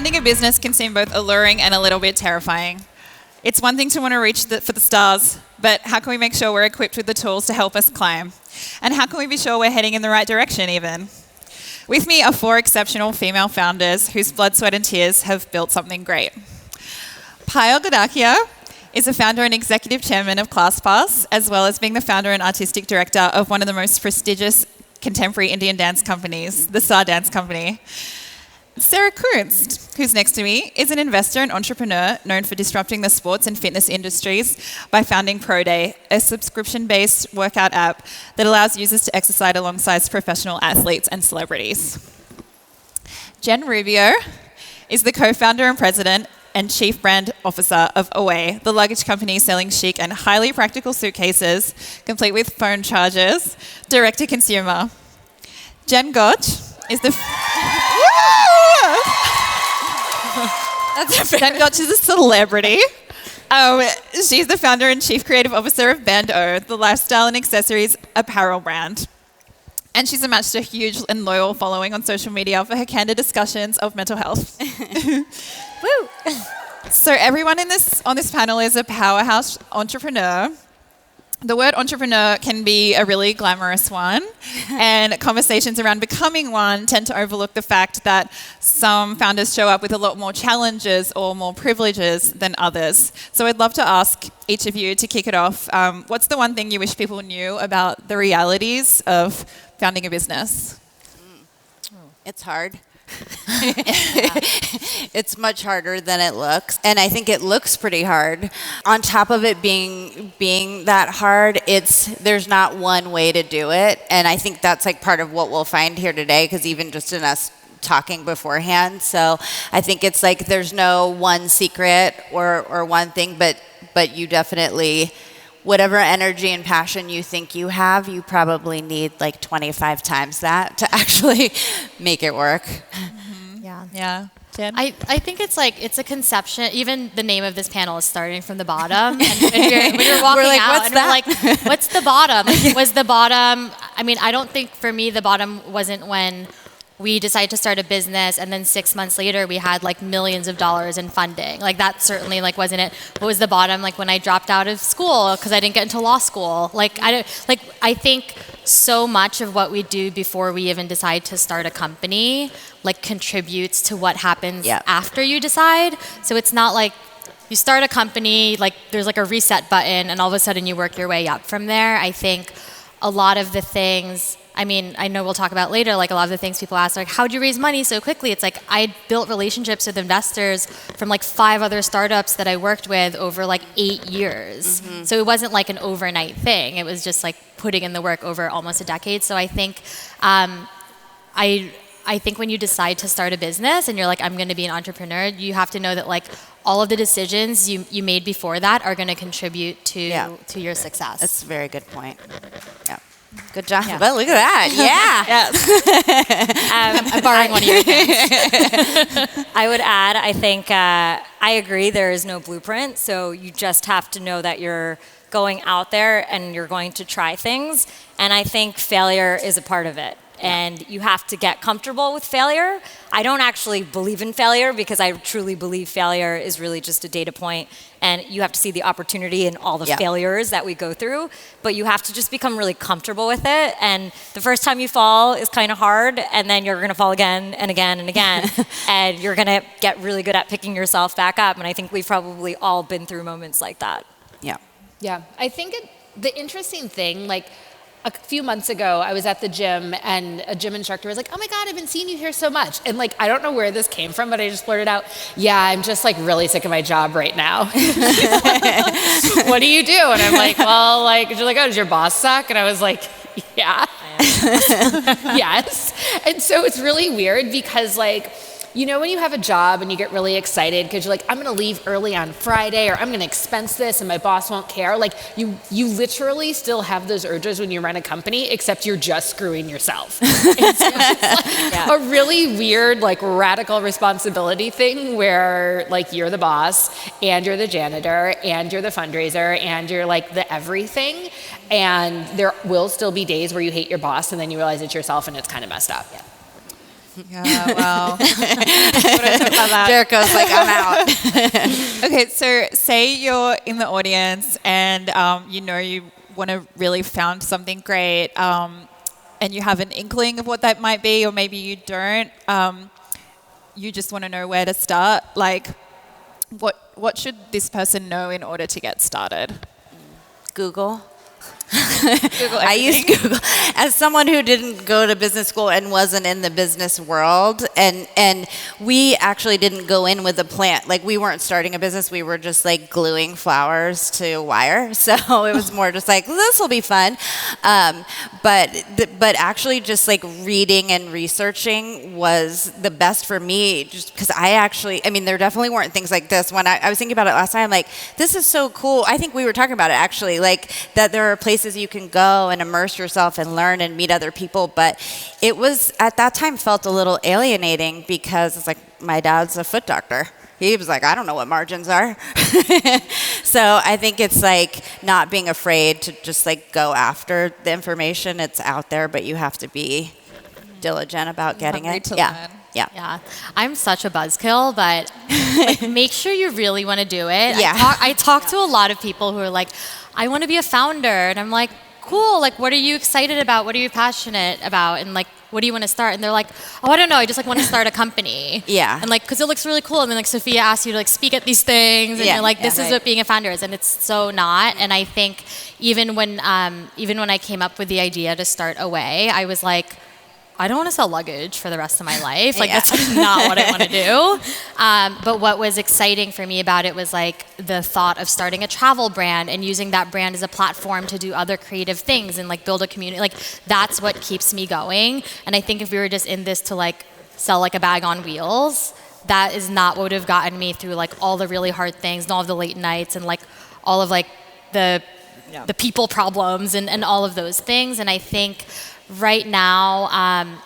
Founding a business can seem both alluring and a little bit terrifying. It's one thing to want to reach for the stars, but how can we make sure we're equipped with the tools to help us climb? And how can we be sure we're heading in the right direction even? With me are 4 exceptional female founders whose blood, sweat and tears have built something great. Payal Kadakia is the founder and executive chairman of ClassPass, as well as being the founder and artistic director of one of the most prestigious contemporary Indian dance companies, the Star Dance Company. Sarah Kunst, who's next to me, is an investor and entrepreneur known for disrupting the sports and fitness industries by founding ProDay, a subscription-based workout app that allows users to exercise alongside professional athletes and celebrities. Jen Rubio is the co-founder and president and chief brand officer of Away, the luggage company selling chic and highly practical suitcases, complete with phone chargers, direct to consumer. Jen Gotch is the... Jen Gotch is a celebrity. She's the founder and chief creative officer of Band-O, the lifestyle and accessories apparel brand. And she's amassed a huge and loyal following on social media for her candid discussions of mental health. Woo! So everyone on this panel is a powerhouse entrepreneur. The word entrepreneur can be a really glamorous one, and conversations around becoming one tend to overlook the fact that some founders show up with a lot more challenges or more privileges than others. So I'd love to ask each of you to kick it off. What's the one thing you wish people knew about the realities of founding a business? It's hard. It's much harder than it looks, and I think it looks pretty hard. On top of it being that hard, there's not one way to do it, and I think that's like part of what we'll find here today, because even just in us talking beforehand, so I think it's like there's no one secret or one thing, but you definitely, whatever energy and passion you think you have, you probably need like 25 times that to actually make it work. Mm-hmm. Yeah. Jen? I think it's a conception. Even the name of this panel is starting from the bottom. And when you're walking we're like, out, what's and that? we're like, what's the bottom? Like, was the bottom? I mean, I don't think for me the bottom wasn't when we decided to start a business and then 6 months later we had like millions of dollars in funding. Like that certainly like wasn't it. What was the bottom? Like when I dropped out of school because I didn't get into law school. I think so much of what we do before we even decide to start a company like contributes to what happens after you decide. So it's not like you start a company, like there's like a reset button and all of a sudden you work your way up from there. I think a lot of the things, I mean, I know we'll talk about later, like a lot of the things people ask, like, how'd you raise money so quickly? It's like, I built relationships with investors from like 5 other startups that I worked with over like 8 years. Mm-hmm. So it wasn't like an overnight thing. It was just like putting in the work over almost a decade. So I think, I think when you decide to start a business and you're like, I'm going to be an entrepreneur, you have to know that like all of the decisions you made before that are going to contribute to your success. That's a very good point. Yeah. Good job. Yeah. Well, look at that. Yeah. Yes. I'm borrowing one of your hands. I would add, I think, I agree there is no blueprint. So you just have to know that you're going out there and you're going to try things. And I think failure is a part of it. And you have to get comfortable with failure. I don't actually believe in failure because I truly believe failure is really just a data point, and you have to see the opportunity in all the failures that we go through, but you have to just become really comfortable with it. And the first time you fall is kind of hard, and then you're going to fall again and again and again, and you're going to get really good at picking yourself back up. And I think we've probably all been through moments like that. Yeah. I think the interesting thing, like, a few months ago, I was at the gym and a gym instructor was like, oh my God, I've been seeing you here so much. And like, I don't know where this came from, but I just blurted out, yeah, I'm just like really sick of my job right now. What do you do? And I'm like, well, like, she's like, oh, does your boss suck? And I was like, yeah. Yes. And so it's really weird because like, you know when you have a job and you get really excited because you're like, I'm going to leave early on Friday, or I'm going to expense this and my boss won't care. Like you literally still have those urges when you run a company, except you're just screwing yourself. And so it's like a really weird, like radical responsibility thing where like you're the boss and you're the janitor and you're the fundraiser and you're like the everything. And there will still be days where you hate your boss and then you realize it's yourself and it's kind of messed up. Yeah, wow. What I thought about that. JERICO's like, I'm out. Okay, so say you're in the audience and you know you want to really found something great, and you have an inkling of what that might be, or maybe you don't. You just want to know where to start. Like, what should this person know in order to get started? Google. Google I use everything. Google as someone who didn't go to business school and wasn't in the business world, and we actually didn't go in with a plan. Like, we weren't starting a business, we were just like gluing flowers to wire, so it was more just like, this will be fun. But actually just like reading and researching was the best for me, just because I mean, there definitely weren't things like this. When I was thinking about it last time, like, this is so cool. I think we were talking about it actually, like that there are places you can go and immerse yourself and learn and meet other people. But it was, at that time, felt a little alienating because it's like, my dad's a foot doctor. He was like, I don't know what margins are. So I think it's like not being afraid to just like go after the information. It's out there, but you have to be diligent about getting Hungry it. to Yeah. learn. Yeah. Yeah, I'm such a buzzkill, but like, make sure you really want to do it. Yeah. I talk to a lot of people who are like, I want to be a founder, and I'm like, cool. Like, what are you excited about? What are you passionate about? And like, what do you want to start? And they're like, oh, I don't know. I just like want to start a company. Yeah. And like, because it looks really cool. And then like Sophia asks you to like speak at these things, and Yeah. you're like, Yeah. this is what being a founder is, and it's so not. And I think even when I came up with the idea to start Away, I was like, I don't want to sell luggage for the rest of my life. Like, Yeah. that's like not what I want to do. But what was exciting for me about it was like the thought of starting a travel brand and using that brand as a platform to do other creative things and like build a community. Like, that's what keeps me going. And I think if we were just in this to like sell like a bag on wheels, that is not what would have gotten me through like all the really hard things and all of the late nights and like all of like the people problems and all of those things. And I think right now,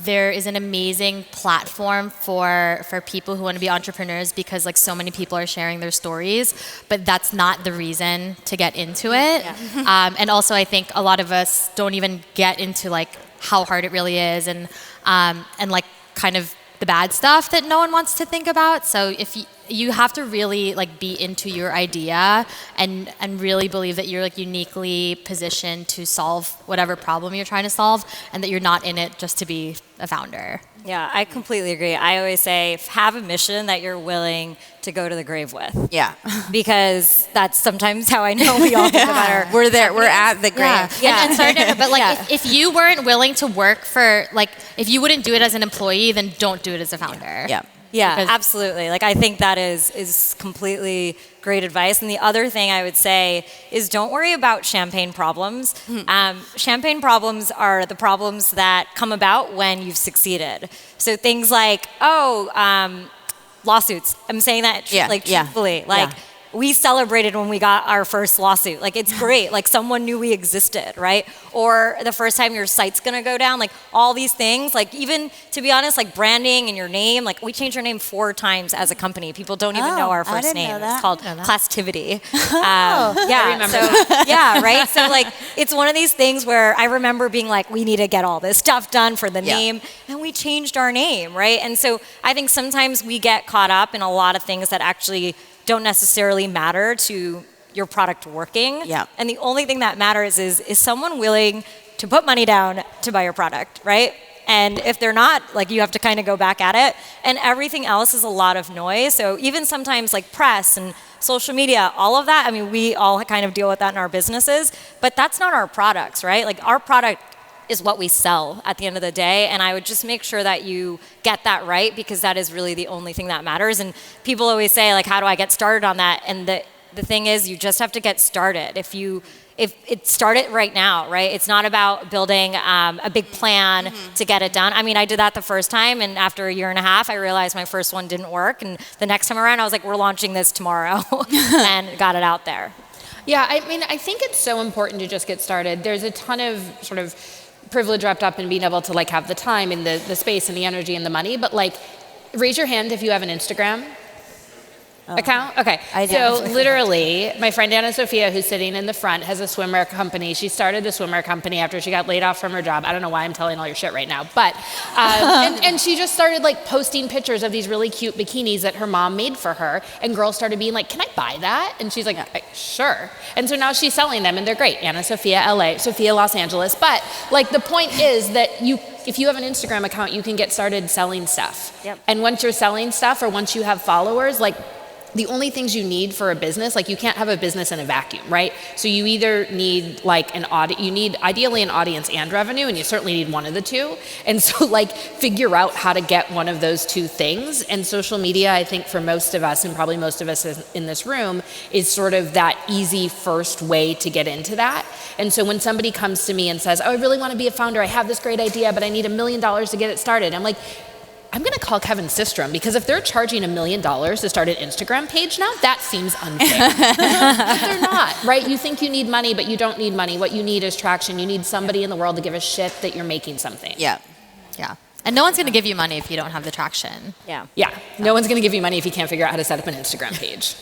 there is an amazing platform for people who want to be entrepreneurs because like so many people are sharing their stories, but that's not the reason to get into it. Yeah. And also I think a lot of us don't even get into like how hard it really is and like kind of the bad stuff that no one wants to think about. So if you have to really like be into your idea and really believe that you're like uniquely positioned to solve whatever problem you're trying to solve, and that you're not in it just to be a founder. Yeah, I completely agree. I always say, have a mission that you're willing to go to the grave with. Yeah. Because that's sometimes how I know we all think about our We're there. We're at the grave. Yeah. And sorry, but like Yeah. if you weren't willing to work for like if you wouldn't do it as an employee, then don't do it as a founder. Yeah. Yeah, Because- absolutely. Like, I think that is completely great advice. And the other thing I would say is don't worry about champagne problems. Champagne problems are the problems that come about when you've succeeded. So things like, lawsuits. I'm saying that truthfully. Like, we celebrated when we got our first lawsuit. Like, it's great. Like, someone knew we existed, right? Or the first time your site's gonna go down. Like, all these things. Like, even, to be honest, like branding and your name. Like, we changed our name 4 times as a company. People don't even know our I first didn't name. know that. It's called Clastivity. I remember that. Yeah, right? So, like, it's one of these things where I remember being like, we need to get all this stuff done for the name. And we changed our name, right? And so I think sometimes we get caught up in a lot of things that actually don't necessarily matter to your product working. Yeah. And the only thing that matters is someone willing to put money down to buy your product, right? And if they're not, like, you have to kind of go back at it. And everything else is a lot of noise. So even sometimes like press and social media, all of that, I mean, we all kind of deal with that in our businesses, but that's not our products, right? Like, our product is what we sell at the end of the day. And I would just make sure that you get that right, because that is really the only thing that matters. And people always say, like, how do I get started on that? And the thing is, you just have to get started. If it started right now, right? It's not about building a big plan to get it done. I mean, I did that the first time, and after a year and a half, I realized my first one didn't work. And the next time around, I was like, we're launching this tomorrow, and got it out there. Yeah, I mean, I think it's so important to just get started. There's a ton of sort of privilege wrapped up in being able to like have the time and the space and the energy and the money, but like, raise your hand if you have an Instagram. account? Okay. I do. So literally, my friend Anna Sophia, who's sitting in the front, has a swimwear company. She started the swimwear company after she got laid off from her job. I don't know why I'm telling all your shit right now, but and she just started like posting pictures of these really cute bikinis that her mom made for her, and girls started being like, "Can I buy that?" And she's like, "Sure." And so now she's selling them, and they're great. Anna Sophia, LA, Sophia, Los Angeles. But like the point is that if you have an Instagram account, you can get started selling stuff. Yep. And once you're selling stuff, or once you have followers, like the only things you need for a business, like you can't have a business in a vacuum, right? So you either need like you need ideally an audience and revenue, and you certainly need one of the two. And so like figure out how to get one of those two things. And social media, I think for most of us, and probably most of us in this room, is sort of that easy first way to get into that. And so when somebody comes to me and says, "Oh, I really want to be a founder, I have this great idea, but I need $1 million to get it started," I'm like, I'm going to call Kevin Systrom, because if they're charging $1 million to start an Instagram page now, that seems unfair. But they're not, right? You think you need money, but you don't need money. What you need is traction. You need somebody in the world to give a shit that you're making something. Yeah. Yeah. And no one's going to give you money if you don't have the traction. Yeah. Yeah. No one's going to give you money if you can't figure out how to set up an Instagram page.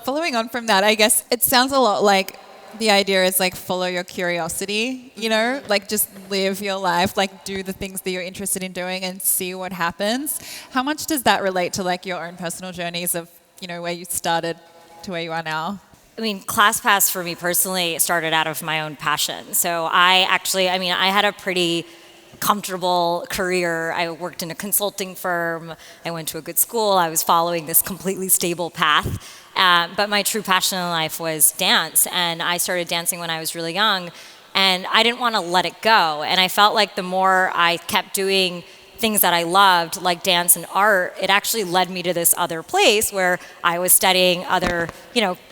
Following on from that, I guess it sounds a lot like the idea is like follow your curiosity, you know, like just live your life, like do the things that you're interested in doing and see what happens. How much does that relate to like your own personal journeys of, you know, where you started to where you are now? I mean, ClassPass for me personally started out of my own passion. So I had a pretty comfortable career. I worked in a consulting firm. I went to a good school. I was following this completely stable path. But my true passion in life was dance. And I started dancing when I was really young. And I didn't want to let it go. And I felt like the more I kept doing things that I loved, like dance and art, it actually led me to this other place where I was studying other,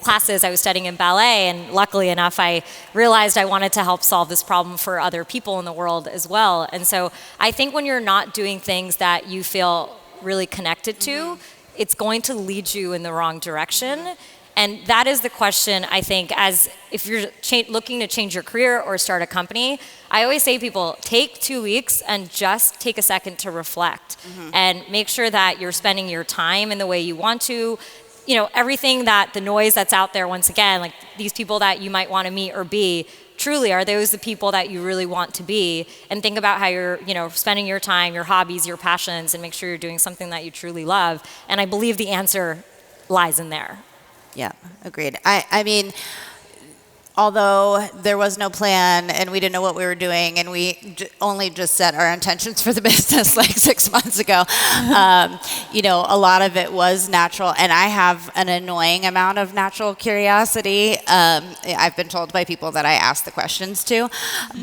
classes. I was studying in ballet, and luckily enough, I realized I wanted to help solve this problem for other people in the world as well. And so I think when you're not doing things that you feel really connected to, it's going to lead you in the wrong direction. And that is the question, I think, as if you're looking to change your career or start a company. I always say to people, take 2 weeks and just take a second to reflect and make sure that you're spending your time in the way you want to. Everything the noise that's out there, once again, like these people that you might want to meet or be, truly, are those the people that you really want to be? And think about how you're, spending your time, your hobbies, your passions, and make sure you're doing something that you truly love. And I believe the answer lies in there. Yeah, agreed. I mean, although there was no plan and we didn't know what we were doing, and we only just set our intentions for the business like 6 months ago, a lot of it was natural. And I have an annoying amount of natural curiosity. I've been told by people that I ask the questions to,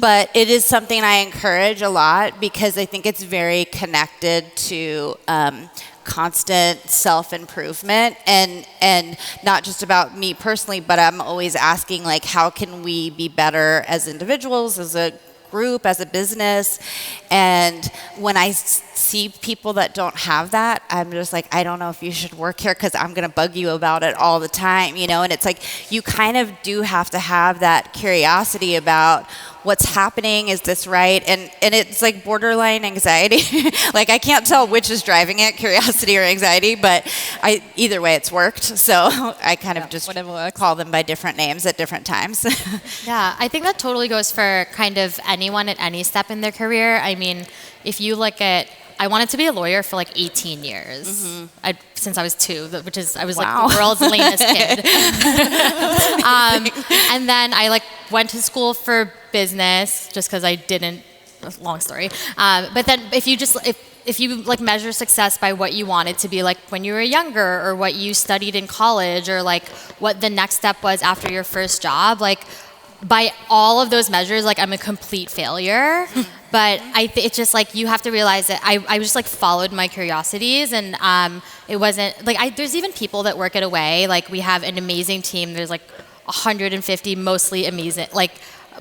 but it is something I encourage a lot because I think it's very connected to constant self-improvement and not just about me personally, but I'm always asking, like, how can we be better as individuals, as a group, as a business? And when I see people that don't have that, I'm just like, I don't know if you should work here because I'm going to bug you about it all the time, and it's like you kind of do have to have that curiosity about what's happening, is this right? And it's like borderline anxiety. Like I can't tell which is driving it, curiosity or anxiety, but either way it's worked. So I kind of just call them by different names at different times. Yeah, I think that totally goes for kind of anyone at any step in their career. I mean, if you look at, I wanted to be a lawyer for like 18 years, since I was 2, which is, I was like the world's lamest kid. And then I went to school for business just because I didn't, long story. But then if you measure success by what you wanted to be like when you were younger, or what you studied in college, or like what the next step was after your first job, like by all of those measures, like I'm a complete failure. But it's just like you have to realize that I just like followed my curiosities, and it wasn't like there's even people that work at Away. Like we have an amazing team. There's like 150 mostly amazing, like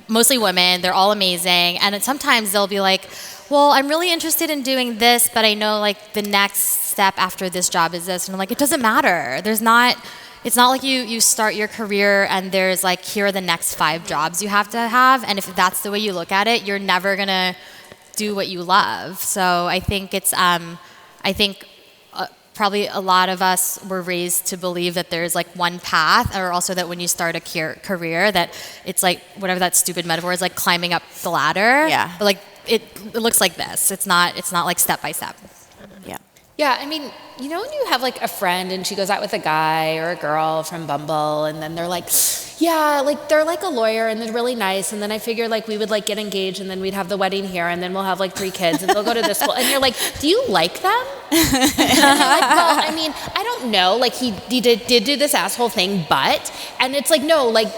mostly women. They're all amazing, and sometimes they'll be like, well, I'm really interested in doing this, but I know like the next step after this job is this, and I'm like, it doesn't matter. It's not like you start your career and there's like, here are the next 5 jobs you have to have. And if that's the way you look at it, you're never going to do what you love. So I think it's, probably a lot of us were raised to believe that there's like one path, or also that when you start a career that it's like, whatever that stupid metaphor is, like climbing up the ladder. Yeah. But like it looks like this. It's not like step by step. Yeah. Yeah, I mean, you know when you have like a friend and she goes out with a guy or a girl from Bumble, and then they're like, yeah, like they're like a lawyer and they're really nice, and then I figured like we would like get engaged and then we'd have the wedding here and then we'll have like 3 kids and they'll go to this school, and you're like, do you like them? And you're like, well, I mean, I don't know, like he did do this asshole thing, and it's like, no, like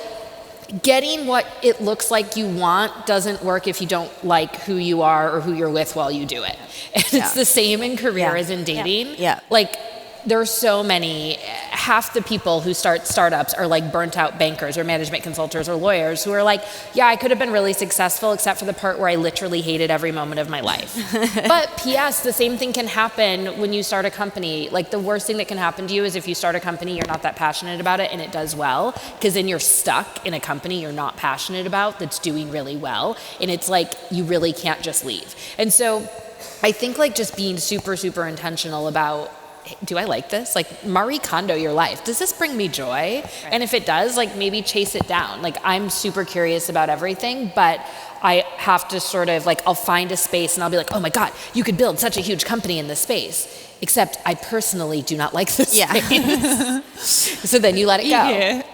getting what it looks like you want doesn't work if you don't like who you are or who you're with while you do it. And it's the same in career as in dating. Yeah. Like there's so many, half the people who start startups are like burnt out bankers or management consultants or lawyers who are like, yeah, I could have been really successful except for the part where I literally hated every moment of my life. But P.S., the same thing can happen when you start a company. Like the worst thing that can happen to you is if you start a company, you're not that passionate about it and it does well, because then you're stuck in a company you're not passionate about that's doing really well. And it's like, you really can't just leave. And so I think like just being super, super intentional about, do I like this? Like Marie Kondo your life. Does this bring me joy? Right. And if it does, like maybe chase it down. Like I'm super curious about everything, but I have to sort of like, I'll find a space and I'll be like, oh my God, you could build such a huge company in this space. Except I personally do not like this space. So then you let it go. Yeah.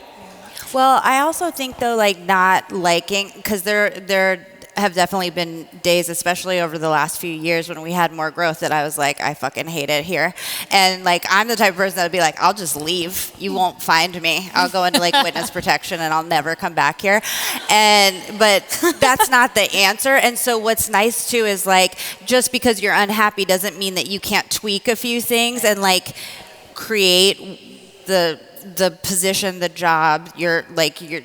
Well, I also think though, like not liking, because there have definitely been days, especially over the last few years when we had more growth, that I was like, I fucking hate it here. And like, I'm the type of person that would be like, I'll just leave. You won't find me. I'll go into like witness protection and I'll never come back here. But that's not the answer. And so what's nice too is like, just because you're unhappy doesn't mean that you can't tweak a few things and like create the position, the job, your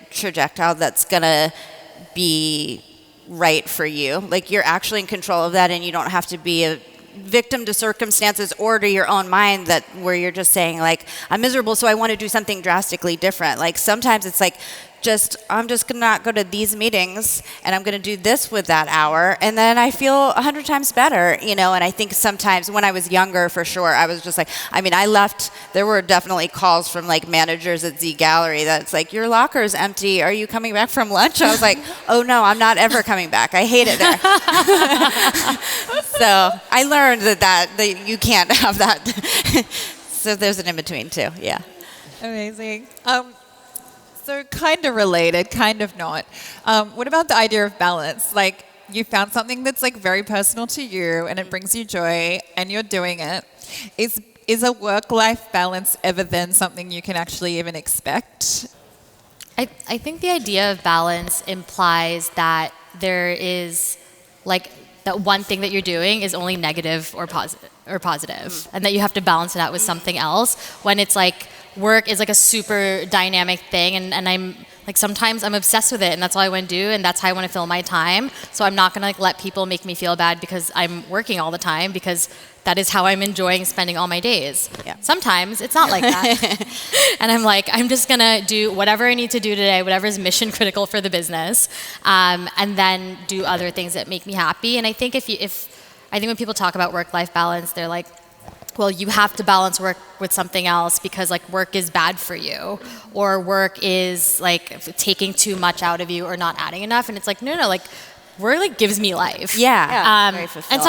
trajectory that's gonna be right for you. Like you're actually in control of that, and you don't have to be a victim to circumstances or to your own mind that where you're just saying like, I'm miserable, so I want to do something drastically different. Like sometimes it's like, I'm just gonna not go to these meetings and I'm gonna do this with that hour, and then I feel 100 times better, you know. And I think sometimes when I was younger, for sure, I was just like, I mean, I left, there were definitely calls from like managers at Z Gallery that's like, your locker's empty, are you coming back from lunch? I was like, oh no, I'm not ever coming back, I hate it there. So I learned that you can't have that. So there's an in-between too, yeah. Amazing. So kind of related, kind of not. What about the idea of balance? Like you found something that's like very personal to you and it brings you joy and you're doing it. Is a work-life balance ever then something you can actually even expect? I think the idea of balance implies that there is like that one thing that you're doing is only negative or positive, and that you have to balance it out with something else, when it's like work is like a super dynamic thing, and I'm like, sometimes I'm obsessed with it and that's all I want to do and that's how I want to fill my time. So I'm not going to like let people make me feel bad because I'm working all the time, because that is how I'm enjoying spending all my days. Yeah. Sometimes it's not like that. And I'm like, I'm just going to do whatever I need to do today, whatever is mission critical for the business, and then do other things that make me happy. And I think I think when people talk about work-life balance, they're like, well, you have to balance work with something else because like work is bad for you, or work is like taking too much out of you or not adding enough. And it's like, no, like work like gives me life. Yeah. Very And fulfilling.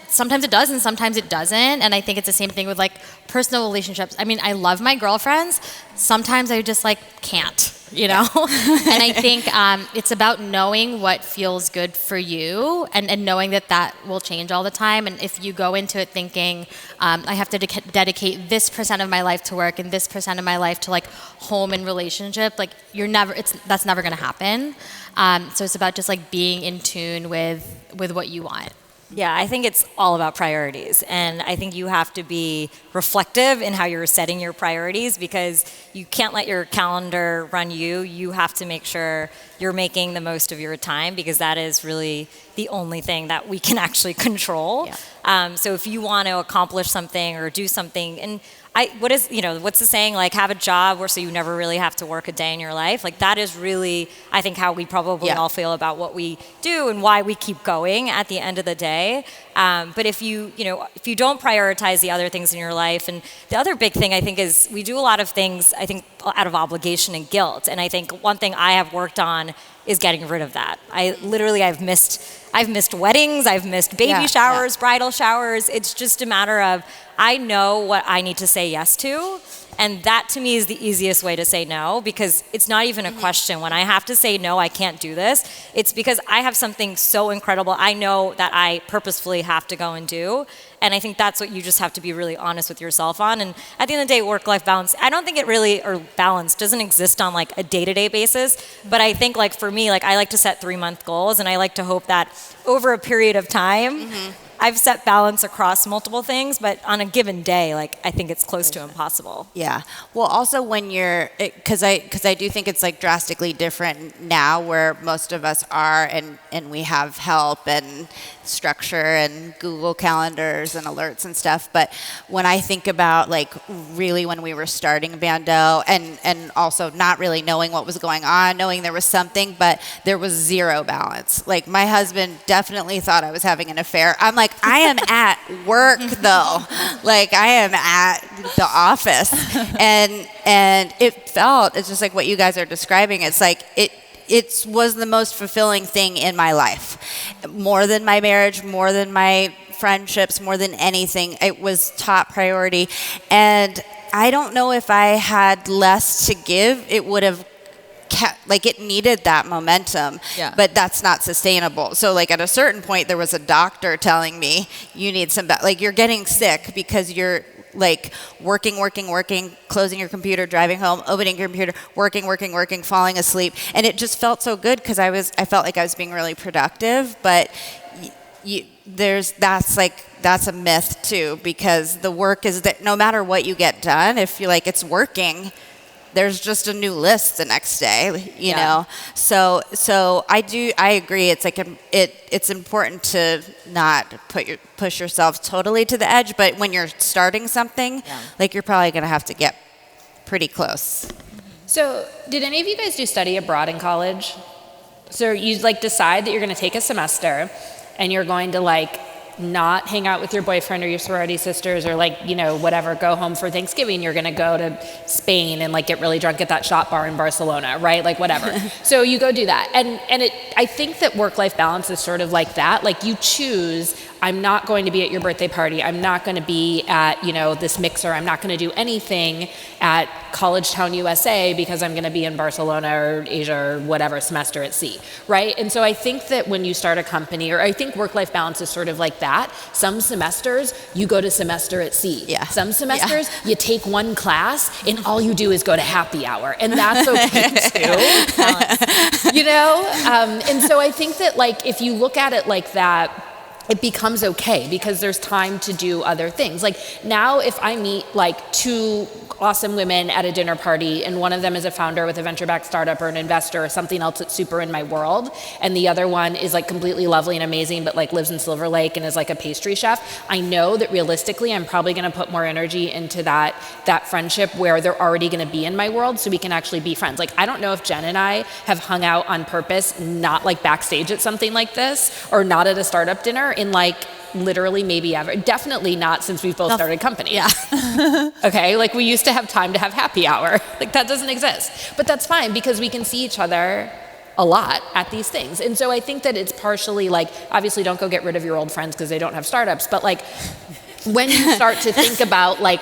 sometimes it does and sometimes it doesn't. And I think it's the same thing with like personal relationships. I mean, I love my girlfriends. Sometimes I just like can't, you know? And I think it's about knowing what feels good for you, and knowing that will change all the time. And if you go into it thinking, I have to dedicate this % of my life to work and this % of my life to like home and relationship, like that's never gonna happen. So it's about just like being in tune with what you want. Yeah, I think it's all about priorities. And I think you have to be reflective in how you're setting your priorities, because you can't let your calendar run you. You have to make sure you're making the most of your time, because that is really the only thing that we can actually control. Yeah. So if you want to accomplish something or do something, and what's the saying, like have a job so you never really have to work a day in your life? Like that is really, I think, how we probably all feel about what we do and why we keep going at the end of the day. But if you don't prioritize the other things in your life, and the other big thing I think is we do a lot of things, I think, out of obligation and guilt. And I think one thing I have worked on is getting rid of that. I've missed weddings, I've missed baby showers, bridal showers. It's just a matter of, I know what I need to say yes to. And that to me is the easiest way to say no, because it's not even a question. When I have to say no, I can't do this, it's because I have something so incredible I know that I purposefully have to go and do. And I think that's what you just have to be really honest with yourself on. And at the end of the day, work-life balance, I don't think it really, or balance doesn't exist on like a day-to-day basis. But I think like for me, like I like to set 3-month goals, and I like to hope that over a period of time, I've set balance across multiple things, but on a given day, like I think it's close to impossible. Yeah. Well, also when you're, because I do think it's like drastically different now, where most of us are, and we have help and structure and Google calendars and alerts and stuff. But when I think about like really when we were starting Bando, and also not really knowing what was going on, knowing there was something, but there was zero balance. Like my husband definitely thought I was having an affair. I'm like, I am at work though. Like I am at the office. And it's just like what you guys are describing. It's like it was the most fulfilling thing in my life. More than my marriage, more than my friendships, more than anything. It was top priority. And I don't know if I had less to give, it would have like it needed that momentum, but that's not sustainable. So like at a certain point, there was a doctor telling me, you need some, like you're getting sick because you're like working, closing your computer, driving home, opening your computer, working, falling asleep. And it just felt so good because I felt like I was being really productive. But that's a myth too, because the work is that no matter what you get done, if you're like it's working, there's just a new list the next day, you know? So I agree. It's like, it's important to not push yourself totally to the edge, but when you're starting something, like you're probably going to have to get pretty close. So did any of you guys do study abroad in college? So you like decide that you're going to take a semester and you're going to like not hang out with your boyfriend or your sorority sisters or like, you know, whatever, go home for Thanksgiving. You're going to go to Spain and like get really drunk at that shop bar in Barcelona, right? Like whatever. So you go do that. And I think that work-life balance is sort of like that. Like you choose, I'm not going to be at your birthday party. I'm not going to be at, you know, this mixer. I'm not going to do anything at College Town, USA because I'm going to be in Barcelona or Asia or whatever semester at sea, right? And so I think that when you start a company, or I think work-life balance is sort of like that. Some semesters, you go to semester at sea. Yeah. Some semesters, you take one class and all you do is go to happy hour. And that's okay too. You know? And so I think that like, if you look at it like that, it becomes okay because there's time to do other things. Like now if I meet like two awesome women at a dinner party and one of them is a founder with a venture-backed startup or an investor or something else that's super in my world, and the other one is like completely lovely and amazing but like lives in Silver Lake and is like a pastry chef, I know that realistically I'm probably going to put more energy into that friendship where they're already going to be in my world so we can actually be friends. Like I don't know if Jen and I have hung out on purpose, not like backstage at something like this or not at a startup dinner in like literally maybe ever. Definitely not since we've both started companies. Yeah. Okay, like we used to have time to have happy hour. Like that doesn't exist. But that's fine because we can see each other a lot at these things. And so I think that it's partially like, obviously don't go get rid of your old friends because they don't have startups, but like when you start to think about like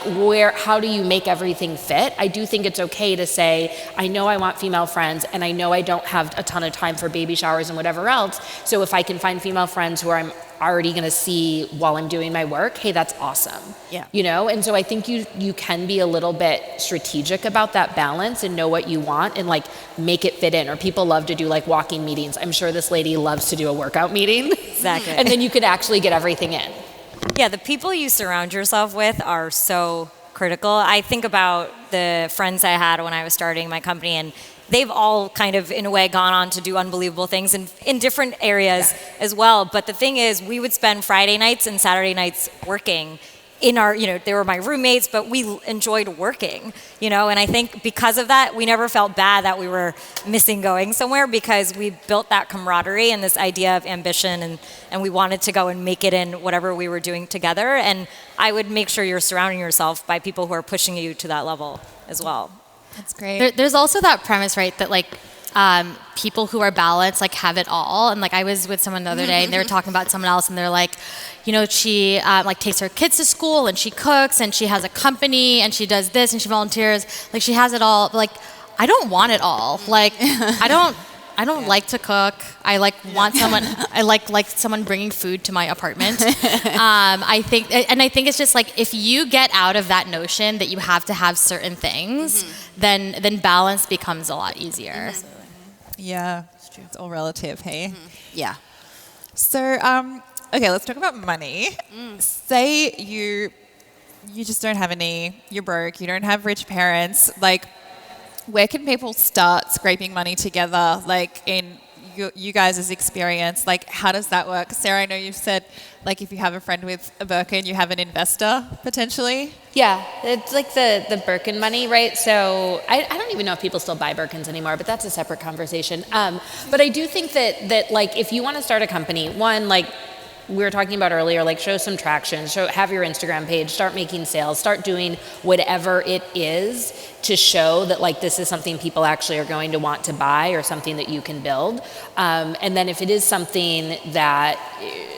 how do you make everything fit, I do think it's okay to say, I know I want female friends and I know I don't have a ton of time for baby showers and whatever else. So if I can find female friends who I'm already going to see while I'm doing my work, hey, that's awesome. Yeah. You know? And so I think you can be a little bit strategic about that balance and know what you want and like make it fit in. Or people love to do like walking meetings. I'm sure this lady loves to do a workout meeting. Exactly. And then you could actually get everything in. Yeah, the people you surround yourself with are so critical. I think about the friends I had when I was starting my company, and they've all kind of, in a way, gone on to do unbelievable things in different areas as well. But the thing is, we would spend Friday nights and Saturday nights working, in our, they were my roommates, but we enjoyed working, and I think because of that, we never felt bad that we were missing going somewhere because we built that camaraderie and this idea of ambition and we wanted to go and make it in whatever we were doing together. And I would make sure you're surrounding yourself by people who are pushing you to that level as well. That's great. There's also that premise, right, that like people who are balanced like have it all. And like I was with someone the other day and they were talking about someone else and they're like, she like takes her kids to school and she cooks and she has a company and she does this and she volunteers. Like she has it all. But like I don't want it all. Like I don't like to cook. I want someone. I like someone bringing food to my apartment. I think it's just like if you get out of that notion that you have to have certain things, then balance becomes a lot easier. Yeah, it's all relative, hey? Yeah. So, okay, let's talk about money. Say you just don't have any, you're broke, you don't have rich parents. Like, where can people start scraping money together? Like, in you guys' experience, like, how does that work? Sarah, I know you've said, like, if you have a friend with a Birkin, you have an investor, potentially. Yeah, it's like the Birkin money, right? So I don't even know if people still buy Birkins anymore, but that's a separate conversation. But I do think that like, if you want to start a company, one, like, we were talking about earlier, like show some traction, have your Instagram page, start making sales, start doing whatever it is to show that like this is something people actually are going to want to buy or something that you can build. And then if it is something that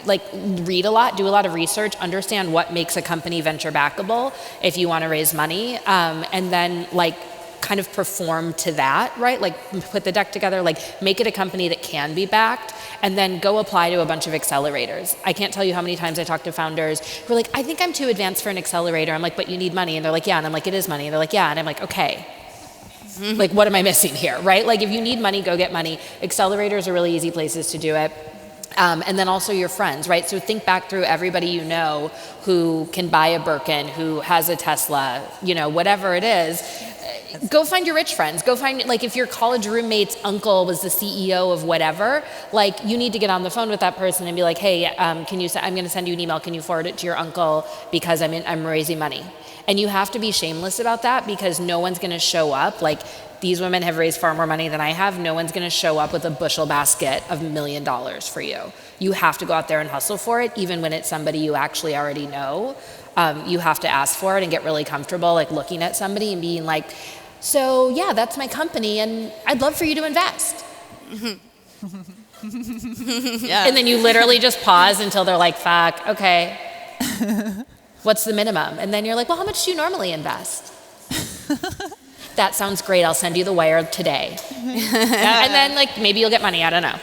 like read a lot, do a lot of research, understand what makes a company venture backable if you want to raise money, and then like kind of perform to that, right? Like put the deck together, like make it a company that can be backed, and then go apply to a bunch of accelerators. I can't tell you how many times I talk to founders who are like, I think I'm too advanced for an accelerator. I'm like, but you need money. And they're like, yeah. And I'm like, it is money. And they're like, yeah. And I'm like, okay. Like, what am I missing here, right? Like, if you need money, go get money. Accelerators are really easy places to do it. And then also your friends, right? So think back through everybody you know who can buy a Birkin, who has a Tesla, whatever it is. Go find your rich friends. Go find, like, if your college roommate's uncle was the CEO of whatever, like, you need to get on the phone with that person and be like, hey, I'm going to send you an email. Can you forward it to your uncle because I'm raising money? And you have to be shameless about that because no one's going to show up. Like, these women have raised far more money than I have. No one's going to show up with a bushel basket of $1 million for you. You have to go out there and hustle for it, even when it's somebody you actually already know. You have to ask for it and get really comfortable, like looking at somebody and being like, so yeah, that's my company and I'd love for you to invest. Yeah. And then you literally just pause until they're like, fuck, okay. What's the minimum? And then you're like, well, how much do you normally invest? That sounds great. I'll send you the wire today. And then like maybe you'll get money. I don't know.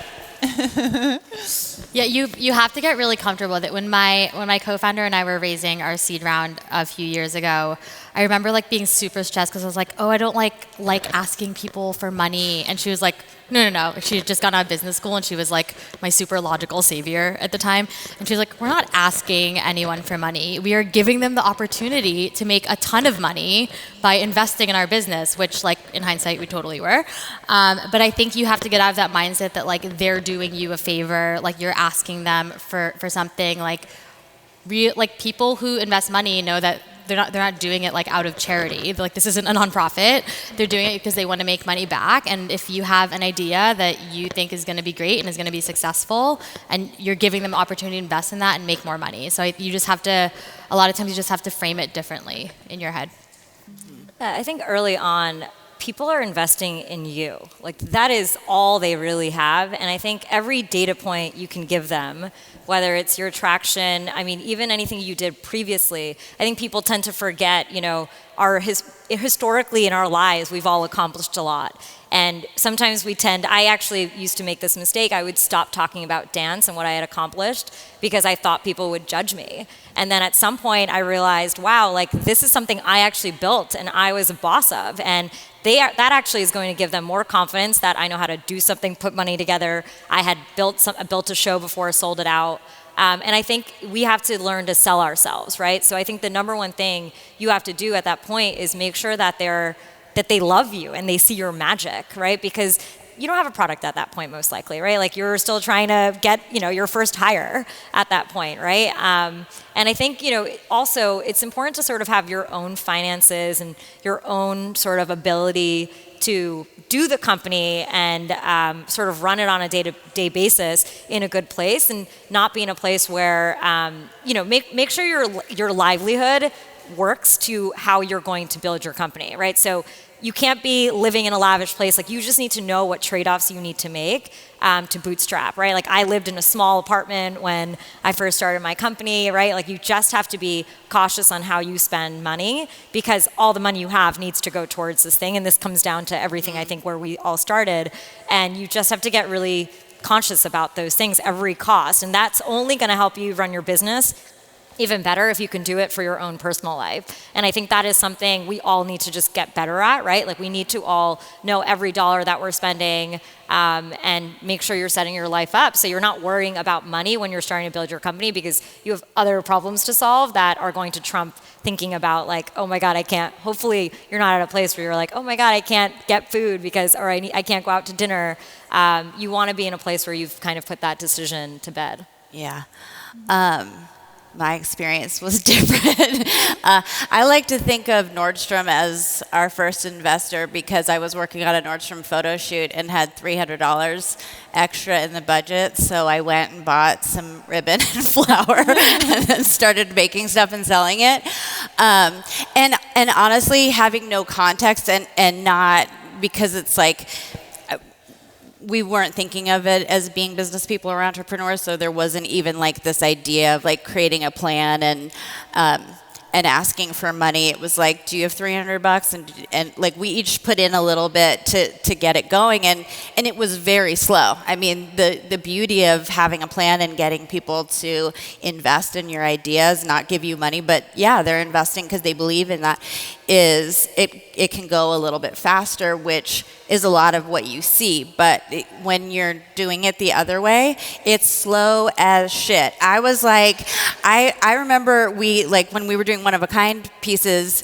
Yeah, you have to get really comfortable with it. When my co-founder and I were raising our seed round a few years ago, I remember like being super stressed because I was like, oh, I don't like asking people for money. And she was like, no. She had just gotten out of business school and she was like my super logical savior at the time. And she was like, we're not asking anyone for money. We are giving them the opportunity to make a ton of money by investing in our business, which like in hindsight we totally were. But I think you have to get out of that mindset that like they're doing you a favor, like you're asking them for something. Like people who invest money know that they're not doing it like out of charity. Like this isn't a nonprofit. They're doing it because they want to make money back. And if you have an idea that you think is going to be great and is going to be successful, and you're giving them the opportunity to invest in that and make more money. So you just have to, a lot of times you just have to frame it differently in your head. I think early on, people are investing in you. Like that is all they really have. And I think every data point you can give them, whether it's your traction, I mean, even anything you did previously, I think people tend to forget, historically in our lives, we've all accomplished a lot. And sometimes I actually used to make this mistake. I would stop talking about dance and what I had accomplished because I thought people would judge me. And then at some point I realized, wow, like this is something I actually built and I was a boss of. And that actually is going to give them more confidence that I know how to do something, put money together. I had built a show before I sold it out. And I think we have to learn to sell ourselves, right? So I think the number one thing you have to do at that point is make sure that they love you and they see your magic, right? Because you don't have a product at that point, most likely, right? Like you're still trying to get, your first hire at that point, right? And I think, also it's important to sort of have your own finances and your own sort of ability to do the company and sort of run it on a day-to-day basis in a good place, and not be in a place where, make sure your livelihood works to how you're going to build your company, right? So you can't be living in a lavish place. Like you just need to know what trade-offs you need to make to bootstrap, right? Like I lived in a small apartment when I first started my company, right? Like you just have to be cautious on how you spend money, because all the money you have needs to go towards this thing. And this comes down to everything, I think, where we all started. And you just have to get really conscious about those things, every cost. And that's only going to help you run your business even better if you can do it for your own personal life. And I think that is something we all need to just get better at, right? Like we need to all know every dollar that we're spending, and make sure you're setting your life up so you're not worrying about money when you're starting to build your company, because you have other problems to solve that are going to trump thinking about like, oh my God, I can't, hopefully you're not at a place where you're like, oh my God, I can't get food or I can't go out to dinner. You want to be in a place where you've kind of put that decision to bed. Yeah. My experience was different. I like to think of Nordstrom as our first investor, because I was working on a Nordstrom photo shoot and had $300 extra in the budget. So I went and bought some ribbon and flour and then started making stuff and selling it. And honestly, having no context and not, because it's like, we weren't thinking of it as being business people or entrepreneurs, so there wasn't even like this idea of like creating a plan and asking for money. It was like, do you have $300? And like we each put in a little bit to get it going, and it was very slow. I mean, the beauty of having a plan and getting people to invest in your ideas, not give you money, but yeah, they're investing because they believe in that, is it can go a little bit faster, which is a lot of what you see. But when you're doing it the other way, it's slow as shit. I was like, I remember when we were doing one-of-a-kind pieces,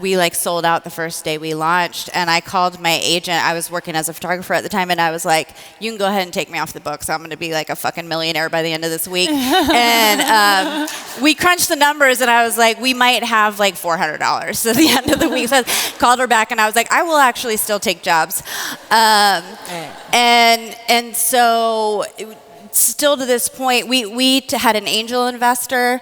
we like sold out the first day we launched, and I called my agent. I was working as a photographer at the time, and I was like, you can go ahead and take me off the books. I'm going to be like a fucking millionaire by the end of this week. And we crunched the numbers, and I was like, we might have like $400 at the end of the week. So I called her back, and I was like, I will actually still take jobs. And so still to this point, we had an angel investor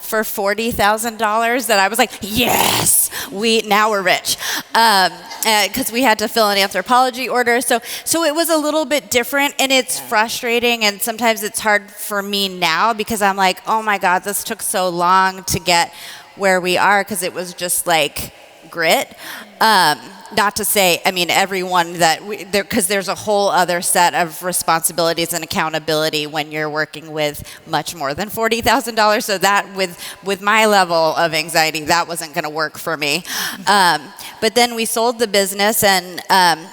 for $40,000 that I was like, yes, now we're rich, because we had to fill an anthropology order. So it was a little bit different, and it's frustrating, and sometimes it's hard for me now because I'm like, oh my God, this took so long to get where we are, because it was just like grit. Not to say, I mean, everyone because there's a whole other set of responsibilities and accountability when you're working with much more than $40,000. So that with my level of anxiety, that wasn't going to work for me. But then we sold the business, and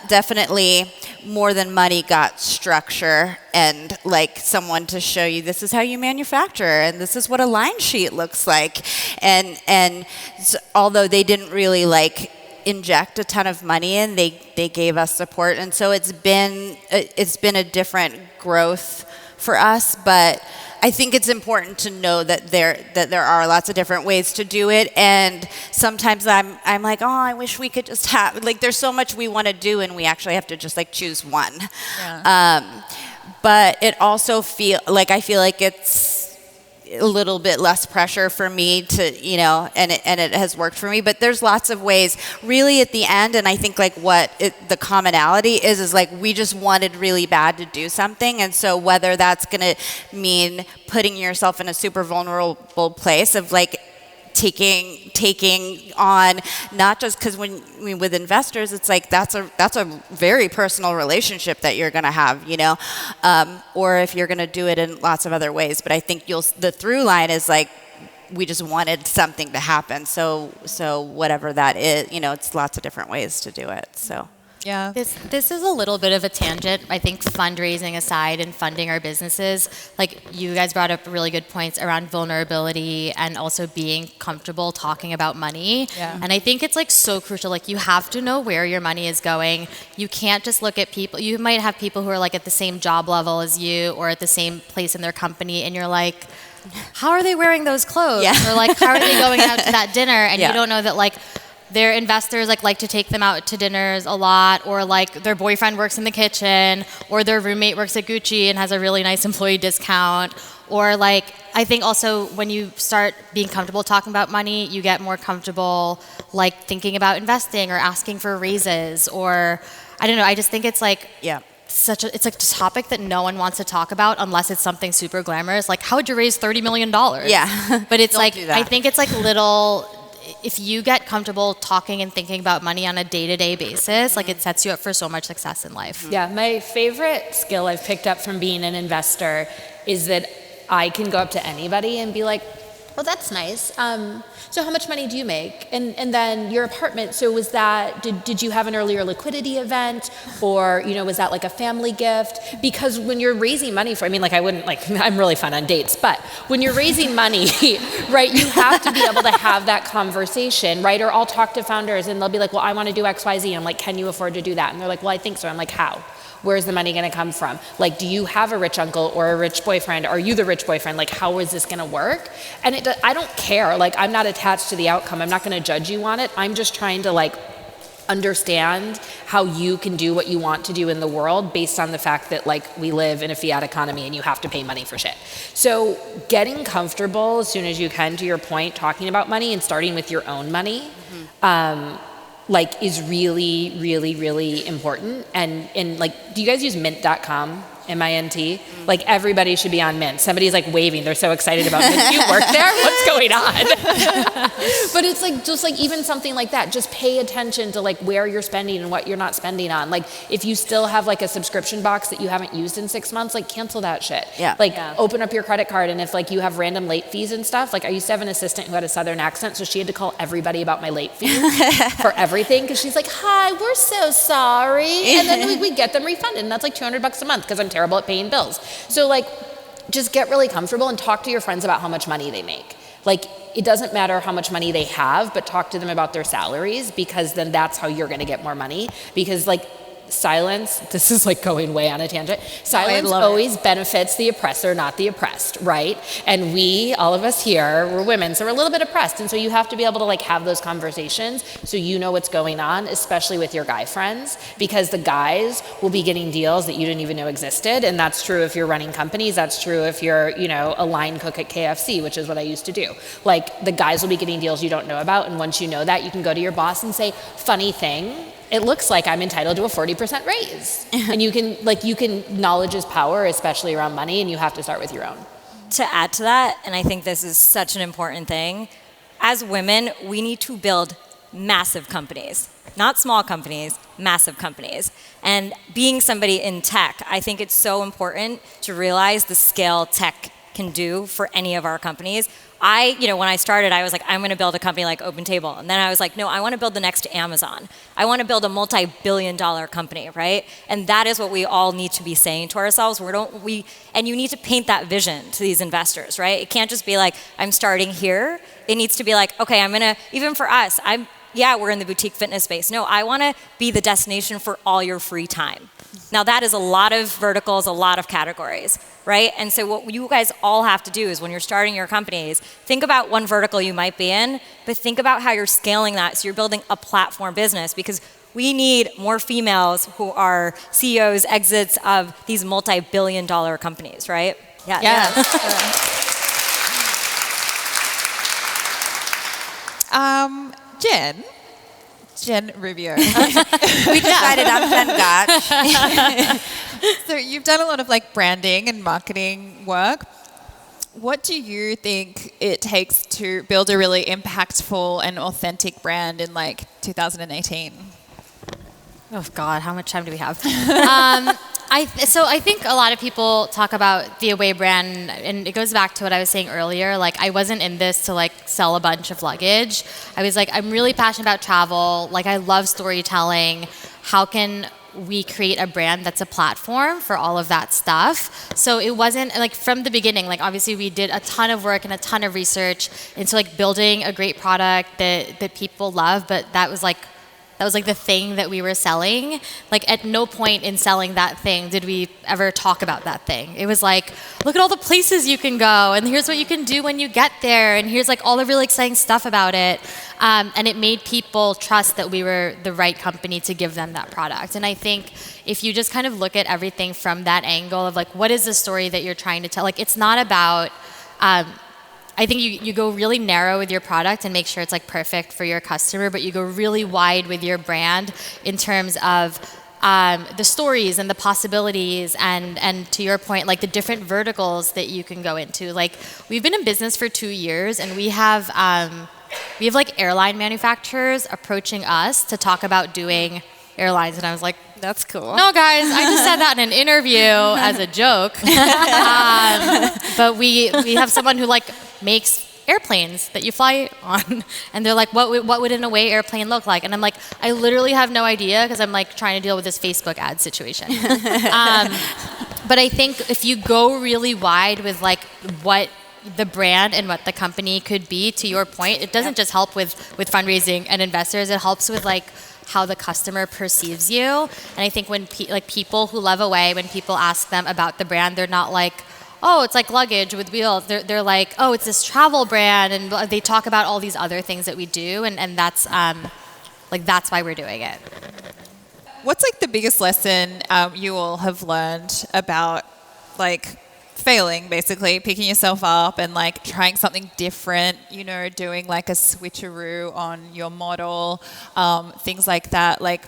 definitely more than money got structure and like someone to show you, this is how you manufacture, and this is what a line sheet looks like. And so, although they didn't really like inject a ton of money in, they gave us support, and so it's been a different growth for us. But I think it's important to know that there are lots of different ways to do it, and sometimes I'm like, oh, I wish we could just have, like, there's so much we want to do, and we actually have to just like choose one. Yeah. But it also I feel like it's a little bit less pressure for me to, and it has worked for me. But there's lots of ways really at the end, and I think like the commonality is like we just wanted really bad to do something. And so whether that's going to mean putting yourself in a super vulnerable place of like taking on, not just because with investors, it's like that's a very personal relationship that you're going to have, or if you're going to do it in lots of other ways. But I think the through line is like, we just wanted something to happen. So whatever that is, it's lots of different ways to do it. So. Yeah. This is a little bit of a tangent. I think fundraising aside and funding our businesses, like you guys brought up really good points around vulnerability and also being comfortable talking about money. Yeah. And I think it's like so crucial. Like you have to know where your money is going. You can't just look at people. You might have people who are like at the same job level as you or at the same place in their company, and you're like, how are they wearing those clothes? Yeah. Or like, how are they going out to that dinner? And Yeah. you don't know that like their investors like to take them out to dinners a lot, or like their boyfriend works in the kitchen, or their roommate works at Gucci and has a really nice employee discount. Or like, I think also when you start being comfortable talking about money, you get more comfortable like thinking about investing or asking for raises, or I don't know. I just think it's like Yeah. it's like a topic that no one wants to talk about unless it's something super glamorous. Like, how would you raise $30 million? Yeah. But it's Don't like, do that. I think it's like little, if you get comfortable talking and thinking about money on a day-to-day basis, like it sets you up for so much success in life. Yeah, my favorite skill I've picked up from being an investor is that I can go up to anybody and be like, well, that's nice. So how much money do you make? And then your apartment, so was that, did you have an earlier liquidity event? Or, was that like a family gift? Because when you're raising money for, I mean, like I wouldn't, like, I'm really fun on dates, but when you're raising money, right, you have to be able to have that conversation, right? Or I'll talk to founders and they'll be like, well, I want to do X, Y, Z. I'm like, can you afford to do that? And they're like, well, I think so. I'm like, how? Where's the money going to come from? Like, do you have a rich uncle or a rich boyfriend? Are you the rich boyfriend? Like, how is this going to work? And I don't care. Like, I'm not attached to the outcome. I'm not going to judge you on it. I'm just trying to like understand how you can do what you want to do in the world based on the fact that like we live in a fiat economy and you have to pay money for shit. So getting comfortable as soon as you can, to your point, talking about money and starting with your own money, like is really, really, really important. And like, do you guys use mint.com? MINT? Like everybody should be on Mint. Somebody's like waving. They're so excited about Mint. Do you work there? What's going on? But it's like, just like even something like that, just pay attention to like where you're spending and what you're not spending on. Like if you still have like a subscription box that you haven't used in 6 months, like cancel that shit. Yeah. Like open up your credit card, and if like you have random late fees and stuff, like I used to have an assistant who had a Southern accent, so she had to call everybody about my late fees for everything, because she's like, hi, we're so sorry. And then we get them refunded, and that's like $200 a month because I'm terrible at paying bills. So like, just get really comfortable and talk to your friends about how much money they make. Like, it doesn't matter how much money they have, but talk to them about their salaries, because then that's how you're going to get more money. Because like, silence, this is like going way on a tangent, silence always benefits the oppressor, not the oppressed, right? And we, all of us here, we're women, so we're a little bit oppressed, and so you have to be able to like have those conversations so you know what's going on, especially with your guy friends, because the guys will be getting deals that you didn't even know existed. And that's true if you're running companies, that's true if you're, a line cook at KFC, which is what I used to do. Like, the guys will be getting deals you don't know about, and once you know that, you can go to your boss and say, funny thing, it looks like I'm entitled to a 40% raise. And you can, knowledge is power, especially around money, and you have to start with your own. To add to that, and I think this is such an important thing, as women, we need to build massive companies. Not small companies, massive companies. And being somebody in tech, I think it's so important to realize the scale tech can do for any of our companies. When I started, I was like, I'm going to build a company like OpenTable. And then I was like, no, I want to build the next Amazon. I want to build a multi-billion-dollar company, right? And that is what we all need to be saying to ourselves. And you need to paint that vision to these investors, right? It can't just be like, I'm starting here. It needs to be like, okay, I'm going to, even for us, we're in the boutique fitness space. No, I want to be the destination for all your free time. Now that is a lot of verticals, a lot of categories, right? And so what you guys all have to do is when you're starting your companies, think about one vertical you might be in, but think about how you're scaling that so you're building a platform business, because we need more females who are CEOs, exits of these multi-billion-dollar companies, right? Yeah. Jen Rubio. We decided on Jen Gotch. So you've done a lot of like branding and marketing work. What do you think it takes to build a really impactful and authentic brand in like 2018? Oh God, how much time do we have? I think a lot of people talk about the Away brand, and it goes back to what I was saying earlier. Like, I wasn't in this to like sell a bunch of luggage. I was like, I'm really passionate about travel. Like, I love storytelling. How can we create a brand that's a platform for all of that stuff? So it wasn't like from the beginning, like obviously we did a ton of work and a ton of research into like building a great product that people love, but that was like the thing that we were selling. Like, at no point in selling that thing did we ever talk about that thing. It was like, look at all the places you can go, and here's what you can do when you get there, and here's like all the really exciting stuff about it. And it made people trust that we were the right company to give them that product. And I think if you just kind of look at everything from that angle of like, what is the story that you're trying to tell? Like, it's not about, I think you go really narrow with your product and make sure it's like perfect for your customer, but you go really wide with your brand in terms of the stories and the possibilities and to your point, like the different verticals that you can go into. Like, we've been in business for 2 years, and we have like airline manufacturers approaching us to talk about doing airlines, and I was like, That's cool. no, guys, I just said that in an interview as a joke. But we have someone who like makes airplanes that you fly on, and they're like, what would an Away airplane look like? And I'm like, I literally have no idea, because I'm like trying to deal with this Facebook ad situation. But I think if you go really wide with like what the brand and what the company could be, to your point, it doesn't just help with fundraising and investors. It helps with like how the customer perceives you. And I think when people who love Away, when people ask them about the brand, they're not like, oh, it's like luggage with wheels. They're like, oh, it's this travel brand, and they talk about all these other things that we do, and that's that's why we're doing it. What's like the biggest lesson you all have learned about like failing, basically picking yourself up and like trying something different, doing like a switcheroo on your model, things like that? Like,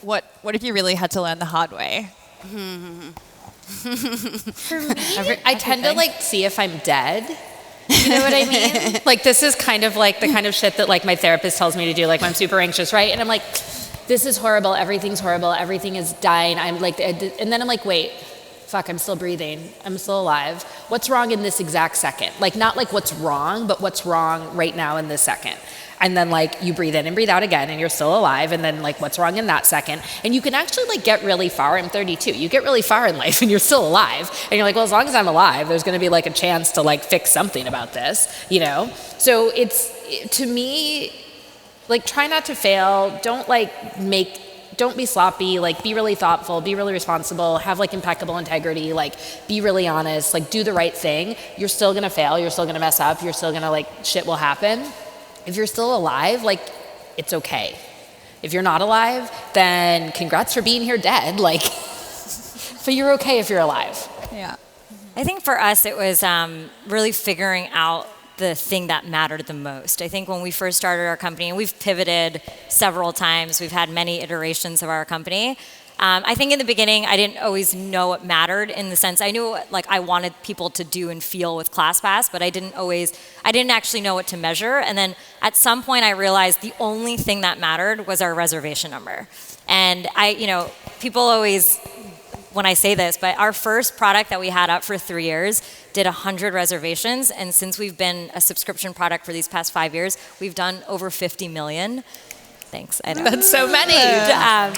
what have you really had to learn the hard way? For me, I tend to like see if I'm dead. You know what I mean? Like, this is kind of like the kind of shit that like my therapist tells me to do, like when I'm super anxious, right? And I'm like, this is horrible, everything's horrible, everything is dying. I'm like, and then I'm like, wait, fuck, I'm still breathing, I'm still alive. What's wrong in this exact second? Like, not like what's wrong, but what's wrong right now in this second. And then like you breathe in and breathe out again, and you're still alive. And then like, what's wrong in that second? And you can actually like get really far. I'm 32. You get really far in life and you're still alive. And you're like, well, as long as I'm alive, there's going to be like a chance to like fix something about this, So to me, like, try not to fail. Don't be sloppy, like be really thoughtful, be really responsible, have like impeccable integrity, like be really honest, like do the right thing. You're still gonna fail, you're still gonna mess up, you're still gonna like, shit will happen. If you're still alive, like, it's okay. If you're not alive, then congrats for being here dead, like, but you're okay if you're alive. Yeah. I think for us, it was really figuring out the thing that mattered the most. I think when we first started our company, and we've pivoted several times, we've had many iterations of our company. I think in the beginning, I didn't always know what mattered, in the sense I knew like I wanted people to do and feel with ClassPass, but I didn't actually know what to measure. And then at some point I realized the only thing that mattered was our reservation number. And people always, when I say this, but our first product that we had up for 3 years did 100 reservations. And since we've been a subscription product for these past 5 years, we've done over 50 million. Thanks. I know. That's so many.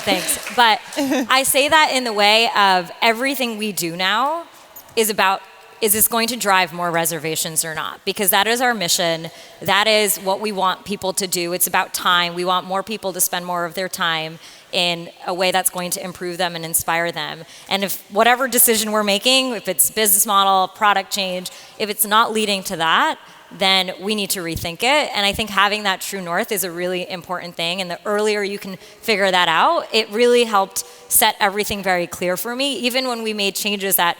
Thanks. But I say that in the way of everything we do now is about, is this going to drive more reservations or not? Because that is our mission. That is what we want people to do. It's about time. We want more people to spend more of their time in a way that's going to improve them and inspire them. And if whatever decision we're making, if it's business model, product change, if it's not leading to that, then we need to rethink it. And I think having that true north is a really important thing. And the earlier you can figure that out, it really helped set everything very clear for me. Even when we made changes that,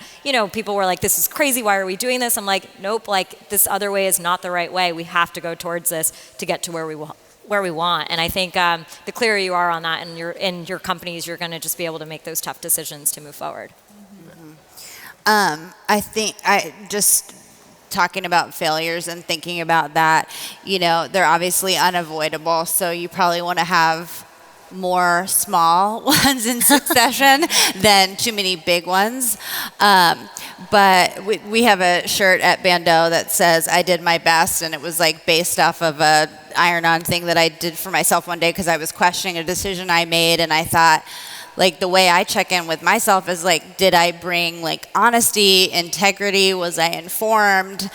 people were like, this is crazy, why are we doing this? I'm like, nope, like this other way is not the right way. We have to go towards this to get to where we want. And I think the clearer you are on that in your companies, you're going to just be able to make those tough decisions to move forward. I think talking about failures and thinking about that, they're obviously unavoidable. So you probably want to have more small ones in succession than too many big ones. But we have a shirt at Bando that says, I did my best, and it was like based off of a iron-on thing that I did for myself one day because I was questioning a decision I made, and I thought, like, the way I check in with myself is like, did I bring like honesty, integrity? Was I informed?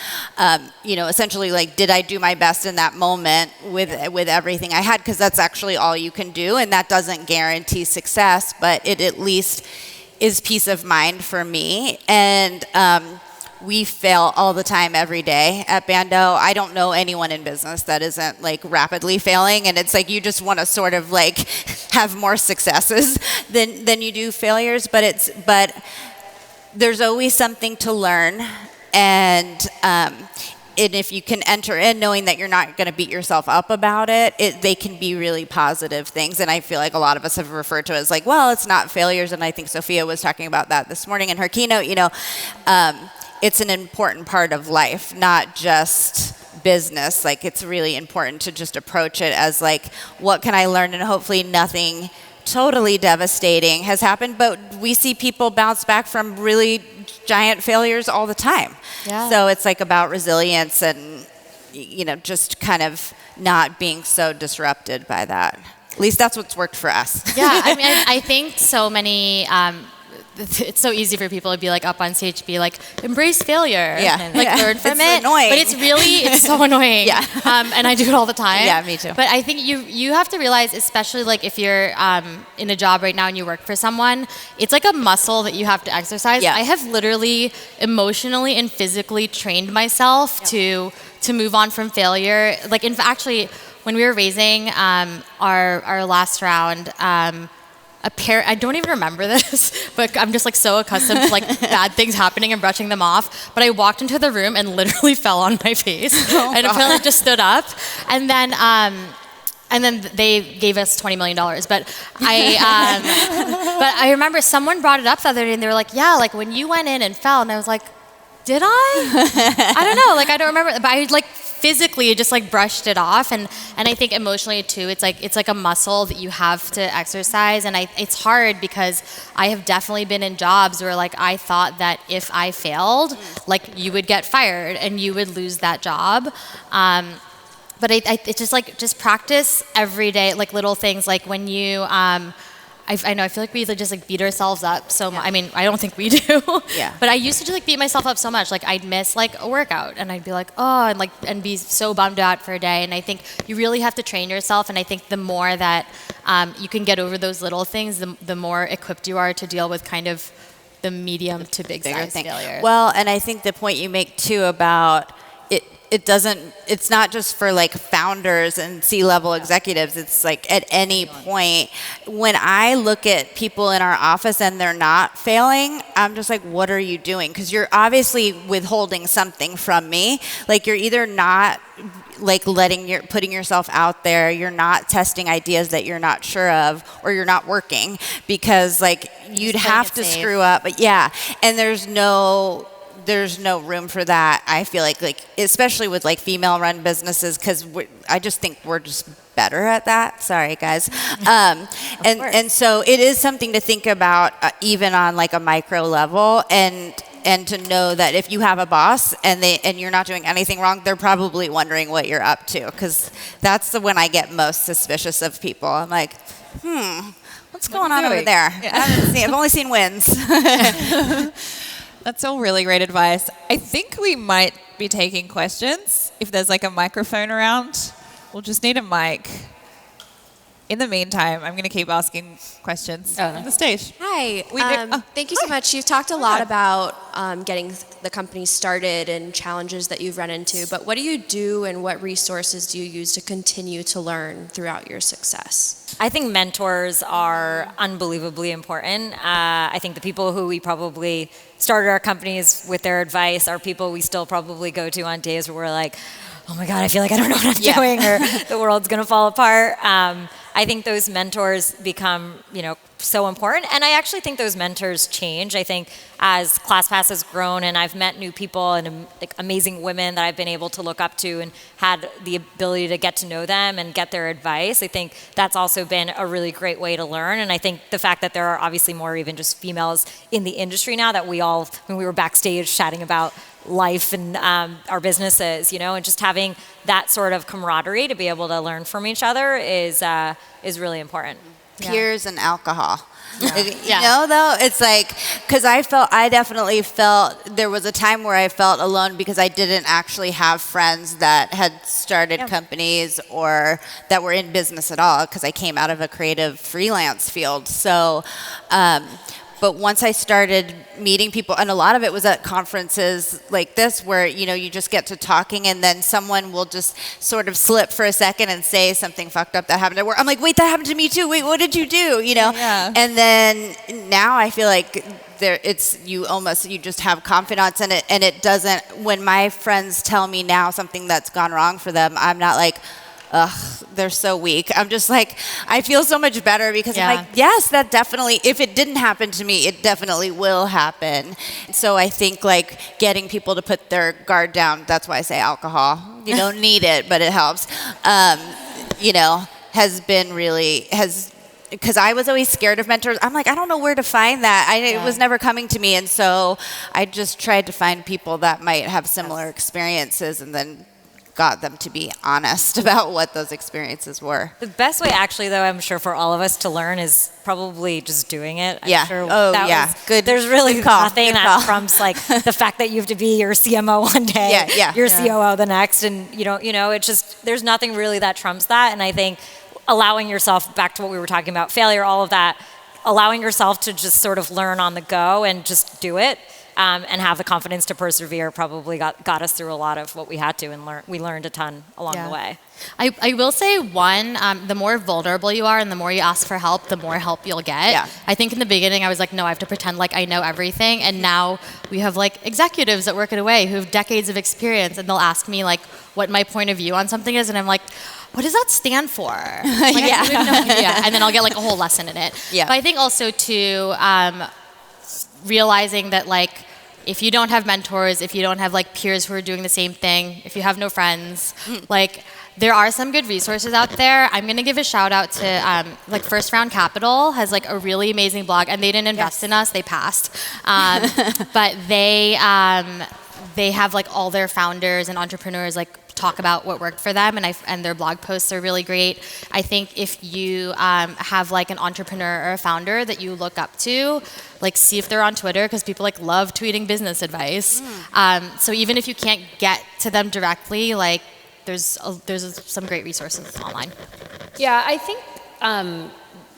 Essentially, like, did I do my best in that moment with everything I had? Because that's actually all you can do, and that doesn't guarantee success, but it at least is peace of mind for me. And we fail all the time, every day at Bando. I don't know anyone in business that isn't like rapidly failing, and it's like you just want to sort of like have more successes than you do failures. But there's always something to learn, and if you can enter in knowing that you're not going to beat yourself up about it, they can be really positive things. And I feel like a lot of us have referred to it as like, well, it's not failures. And I think Sophia was talking about that this morning in her keynote. It's an important part of life, not just business. Like, it's really important to just approach it as like, what can I learn? And hopefully nothing totally devastating has happened, but we see people bounce back from really giant failures all the time. Yeah. So it's like about resilience and, just kind of not being so disrupted by that. At least that's what's worked for us. Yeah, I mean, I think so many, it's so easy for people to be like up on stage to be like, embrace failure. Yeah. And like learn from It's it. annoying. But it's so annoying. Yeah. And I do it all the time. Yeah, me too. But I think you have to realize, especially like if you're in a job right now and you work for someone, it's like a muscle that you have to exercise. Yeah. I have literally emotionally and physically trained myself to move on from failure. Like, actually, when we were raising our last round, I don't even remember this, but I'm just like so accustomed to like bad things happening and brushing them off. But I walked into the room and literally fell on my face, and apparently just stood up, and then they gave us $20 million. But I remember someone brought it up the other day, and they were like, "Yeah, like when you went in and fell," and I was like, "Did I? I don't know. Like I don't remember." But I like physically just like brushed it off, and I think emotionally too, it's like a muscle that you have to exercise, and it's hard because I have definitely been in jobs where like I thought that if I failed, like you would get fired and you would lose that job. But it's just like practice every day, like little things, like when you I know, I feel like we just like beat ourselves up so much. I mean, I don't think we do. Yeah. But I used to just like beat myself up so much. Like I'd miss like a workout and I'd be like, oh, and be so bummed out for a day. And I think you really have to train yourself. And I think the more that you can get over those little things, the more equipped you are to deal with kind of the medium to big size failures. Well, and I think the point you make too about it's not just for like founders and C-level executives. It's like at any point. When I look at people in our office and they're not failing, I'm just like, what are you doing? Because you're obviously withholding something from me. Like you're either not like putting yourself out there, you're not testing ideas that you're not sure of, or you're not working because like you'd have to screw up. But yeah, and there's no room for that. I feel like especially with like female run businesses, because I just think we're just better at that. Sorry guys. And so it is something to think about even on like a micro level, and to know that if you have a boss and you're not doing anything wrong, they're probably wondering what you're up to, because that's when I get most suspicious of people. I'm like, what's going on over there? Yeah. I've only seen wins. That's all really great advice. I think we might be taking questions. If there's like a microphone around, we'll just need a mic. In the meantime, I'm going to keep asking questions on the stage. Hi. Thank you so much. You've talked a lot about getting the company started and challenges that you've run into, but what do you do and what resources do you use to continue to learn throughout your success? I think mentors are unbelievably important. I think the people who we probably started our companies with their advice are people we still probably go to on days where we're like, oh my God, I feel like I don't know what I'm doing, or the world's going to fall apart. I think those mentors become, so important. And I actually think those mentors change. I think as ClassPass has grown and I've met new people and amazing women that I've been able to look up to and had the ability to get to know them and get their advice, I think that's also been a really great way to learn. And I think the fact that there are obviously more even just females in the industry now, that we all, when we were backstage chatting about life and our businesses, and just having that sort of camaraderie to be able to learn from each other is really important. Peers and alcohol. Yeah. Though, it's like, because I definitely felt, there was a time where I felt alone because I didn't actually have friends that had started companies or that were in business at all, because I came out of a creative freelance field. So, but once I started meeting people, and a lot of it was at conferences like this where, you just get to talking and then someone will just sort of slip for a second and say something fucked up that happened at work. I'm like, wait, that happened to me too. Wait, what did you do? Yeah. And then now I feel like you just have confidence in it, and it doesn't, when my friends tell me now something that's gone wrong for them, I'm not like, ugh, they're so weak. I'm just like, I feel so much better because I'm like, yes, that definitely, if it didn't happen to me, it definitely will happen. So I think like getting people to put their guard down, that's why I say alcohol. You don't need it, but it helps. Has been really, because I was always scared of mentors. I'm like, I don't know where to find that. It was never coming to me. And so I just tried to find people that might have similar experiences and then got them to be honest about what those experiences were. The best way, actually, though, I'm sure for all of us to learn is probably just doing it. I'm Yeah. sure Oh, that yeah. was- Good. There's really Good call. nothing Good that call. trumps like the fact that you have to be your CMO one day, your COO the next, and it's just, there's nothing really that trumps that. And I think allowing yourself, back to what we were talking about, failure, all of that, allowing yourself to just sort of learn on the go and just do it. And have the confidence to persevere probably got us through a lot of what we had to, and we learned a ton along the way. I will say the more vulnerable you are and the more you ask for help, the more help you'll get. Yeah. I think in the beginning I was like, no, I have to pretend like I know everything. And now we have like executives that work at Away who have decades of experience, and they'll ask me like what my point of view on something is. And I'm like, what does that stand for? Like, I have no idea. And then I'll get like a whole lesson in it. Yeah. But I think also too, realizing that like, if you don't have mentors, if you don't have like peers who are doing the same thing, if you have no friends, like there are some good resources out there. I'm gonna give a shout out to like First Round Capital has like a really amazing blog, and they didn't invest in us, they passed, but they have like all their founders and entrepreneurs like talk about what worked for them, and their blog posts are really great. I think if you have like an entrepreneur or a founder that you look up to, like see if they're on Twitter, because people like love tweeting business advice. So even if you can't get to them directly, like there's some great resources online. Yeah, I think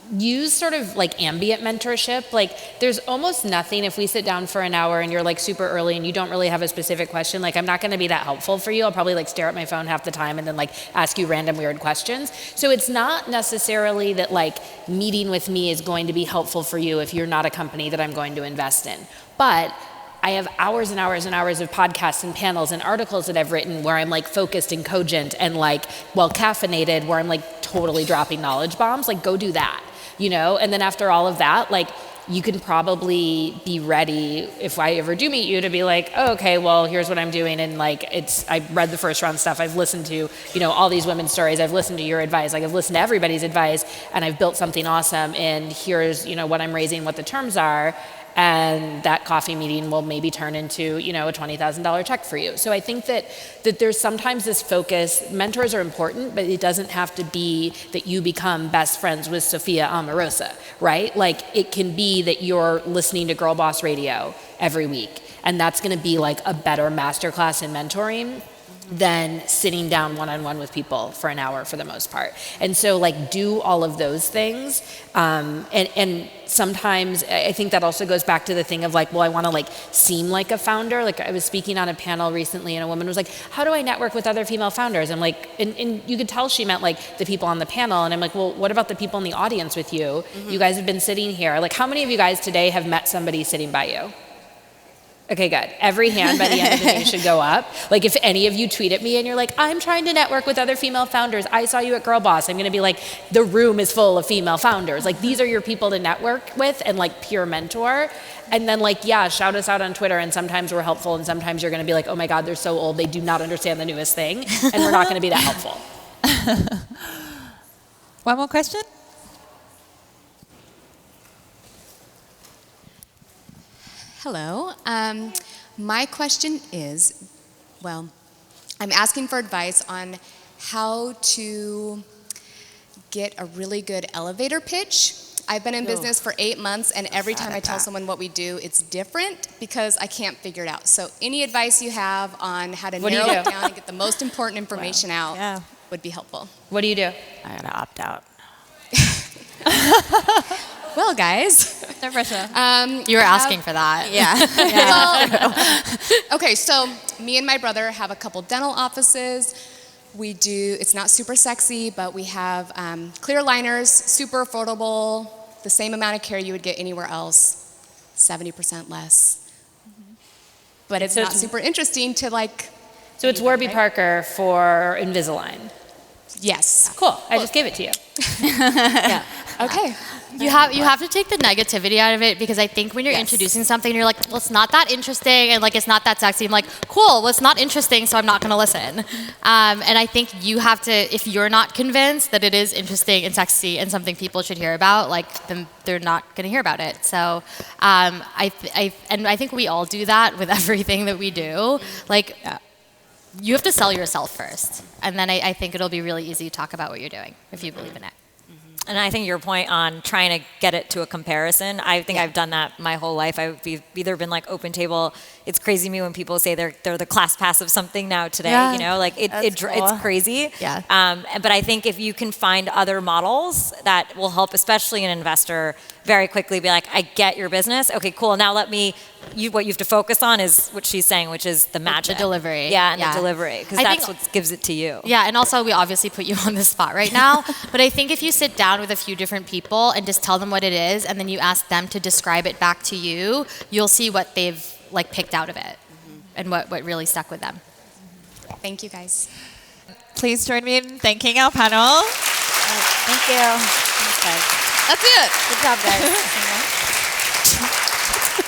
use sort of like ambient mentorship. Like there's almost nothing, if we sit down for an hour and you're like super early and you don't really have a specific question, like I'm not going to be that helpful for you. I'll probably like stare at my phone half the time and then like ask you random weird questions. So it's not necessarily that like meeting with me is going to be helpful for you if you're not a company that I'm going to invest in. But I have hours and hours and hours of podcasts and panels and articles that I've written where I'm like focused and cogent and like well caffeinated, where I'm like totally dropping knowledge bombs. Like go do that. And then after all of that, like you can probably be ready, if I ever do meet you, to be like, oh, okay, well, here's what I'm doing. And like, I've read the First Round stuff. I've listened to, all these women's stories. I've listened to your advice. Like I've listened to everybody's advice, and I've built something awesome. And here's, what I'm raising, what the terms are. And that coffee meeting will maybe turn into, a $20,000 check for you. So I think that there's sometimes this focus. Mentors are important, but it doesn't have to be that you become best friends with Sophia Amoruso, right? Like it can be that you're listening to Girlboss Radio every week, and that's going to be like a better masterclass in mentoring than sitting down one-on-one with people for an hour for the most part. And so like do all of those things. And sometimes I think that also goes back to the thing of like, well, I want to like seem like a founder. Like I was speaking on a panel recently and a woman was like, how do I network with other female founders? I'm like, and you could tell she meant like the people on the panel. And I'm like, well, what about the people in the audience with you? You guys have been sitting here. Like how many of you guys today have met somebody sitting by you? Okay, good. Every hand by the end of the day should go up. Like if any of you tweet at me and you're like, I'm trying to network with other female founders. I saw you at Girlboss. I'm going to be like, the room is full of female founders. Like these are your people to network with and like peer mentor. And then like, yeah, shout us out on Twitter. And sometimes we're helpful. And sometimes you're going to be like, oh my God, they're so old. They do not understand the newest thing. And we're not going to be that helpful. One more question? Hello. My question is, well, I'm asking for advice on how to get a really good elevator pitch. I've been in business for 8 months, and every time I tell someone what we do, it's different because I can't figure it out. So any advice you have on how to narrow it down and get the most important information out would be helpful. What do you do? I gotta opt out. Well, guys. No pressure. You were asking for that. Yeah. Well, okay, so me and my brother have a couple dental offices. We do, it's not super sexy, but we have clear liners, super affordable, the same amount of care you would get anywhere else, 70% less. But it's not super interesting to like... So it's Warby Parker for Invisalign. Yes. Cool. I just gave it to you. Yeah. Okay. You have to take the negativity out of it because I think when you're introducing something, you're like, well, it's not that interesting and like it's not that sexy. I'm like, cool, well, it's not interesting, so I'm not going to listen. And I think you have to, if you're not convinced that it is interesting and sexy and something people should hear about, like then they're not going to hear about it. So I think we all do that with everything that we do. Like you have to sell yourself first, and then I think it'll be really easy to talk about what you're doing if you believe in it. And I think your point on trying to get it to a comparison, I think I've done that my whole life. I've either been like Open Table. It's crazy to me when people say they're the class pass of something now today. You know, like it's crazy. Yeah. But I think if you can find other models that will help, especially an investor, very quickly be like, I get your business. Okay, cool. Now what you have to focus on is what she's saying, which is the magic. The delivery. Yeah, and the delivery, because that's what gives it to you. Yeah, and also we obviously put you on the spot right now, but I think if you sit down with a few different people and just tell them what it is, and then you ask them to describe it back to you, you'll see what they've like picked out of it and what really stuck with them. Thank you, guys. Please join me in thanking our panel. Thank you. Thanks, guys. That's it. Good job, guys.